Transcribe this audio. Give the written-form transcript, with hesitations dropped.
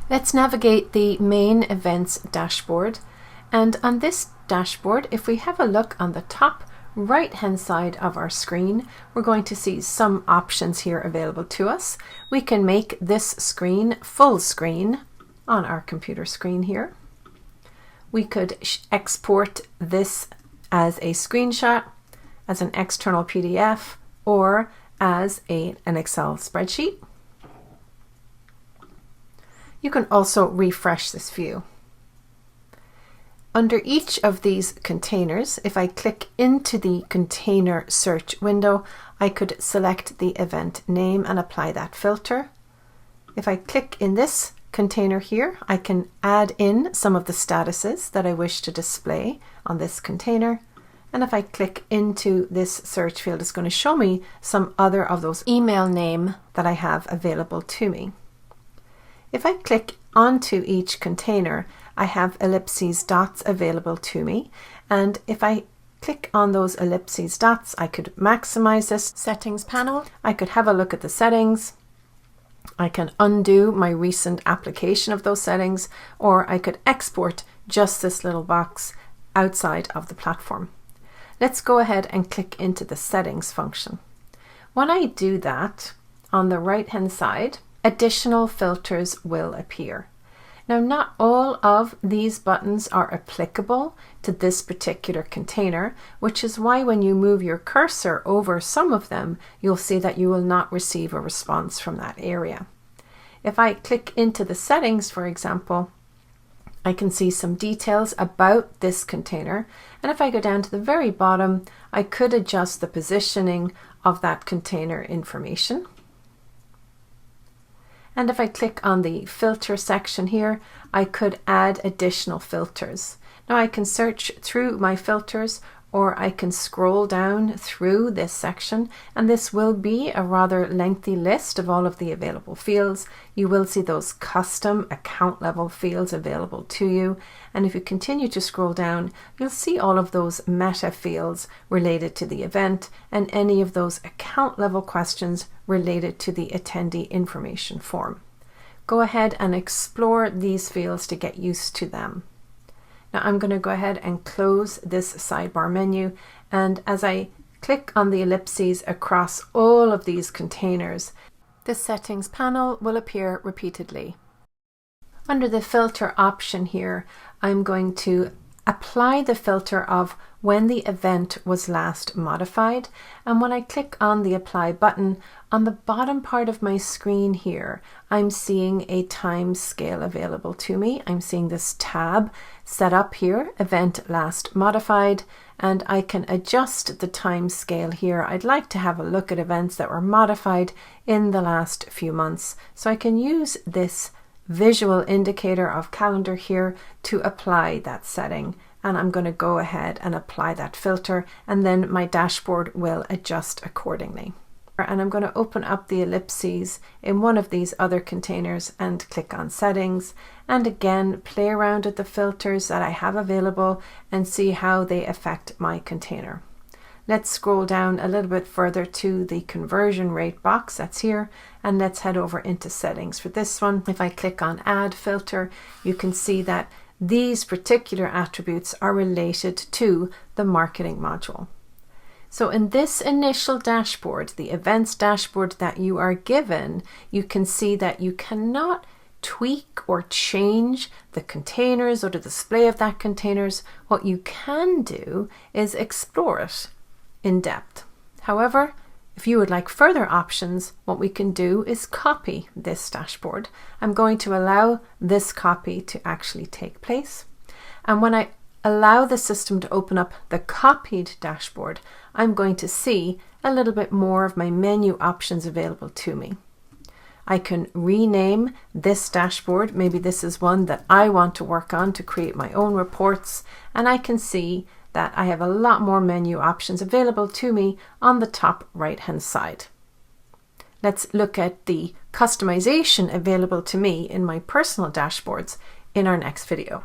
Let's navigate the main events dashboard, and on this dashboard, if we have a look on the top right hand side of our screen, we're going to see some options here available to us. We can make this screen full screen on our computer screen here. We could export this as a screenshot, as an external PDF, or as an Excel spreadsheet. You can also refresh this view. Under each of these containers, if I click into the container search window, I could select the event name and apply that filter. If I click in this container here, I can add in some of the statuses that I wish to display on this container. And if I click into this search field, it's going to show me some other of those email name that I have available to me. If I click onto each container, I have ellipses dots available to me, and if I click on those ellipses dots, I could maximize this settings panel. I could have a look at the settings. I can undo my recent application of those settings, or I could export just this little box outside of the platform. Let's go ahead and click into the settings function. When I do that, on the right hand side, additional filters will appear. Now, not all of these buttons are applicable to this particular container, which is why when you move your cursor over some of them, you'll see that you will not receive a response from that area. If I click into the settings, for example, I can see some details about this container, and if I go down to the very bottom, I could adjust the positioning of that container information. And if I click on the filter section here, I could add additional filters. Now I can search through my filters, or I can scroll down through this section, and this will be a rather lengthy list of all of the available fields. You will see those custom account level fields available to you, and if you continue to scroll down, you'll see all of those meta fields related to the event and any of those account level questions related to the attendee information form. Go ahead and explore these fields to get used to them. Now I'm going to go ahead and close this sidebar menu, and as I click on the ellipses across all of these containers, the settings panel will appear repeatedly. Under the filter option here, I'm going to apply the filter of when the event was last modified, and when I click on the apply button, on the bottom part of my screen here, I'm seeing a time scale available to me. I'm seeing this tab set up here, event last modified, and I can adjust the time scale here. I'd like to have a look at events that were modified in the last few months, so I can use this visual indicator of calendar here to apply that setting, and I'm going to go ahead and apply that filter, and then my dashboard will adjust accordingly. And I'm going to open up the ellipses in one of these other containers and click on settings, and again play around with the filters that I have available and see how they affect my container. Let's scroll down a little bit further to the conversion rate box that's here, and let's head over into settings for this one. If I click on add filter, you can see that these particular attributes are related to the marketing module. So in this initial dashboard, the events dashboard that you are given, you can see that you cannot tweak or change the containers or the display of that containers. What you can do is explore it in depth. However, if you would like further options, what we can do is copy this dashboard. I'm going to allow this copy to actually take place. And when I allow the system to open up the copied dashboard, I'm going to see a little bit more of my menu options available to me. I can rename this dashboard. Maybe this is one that I want to work on to create my own reports, and I can see that I have a lot more menu options available to me on the top right hand side. Let's look at the customization available to me in my personal dashboards in our next video.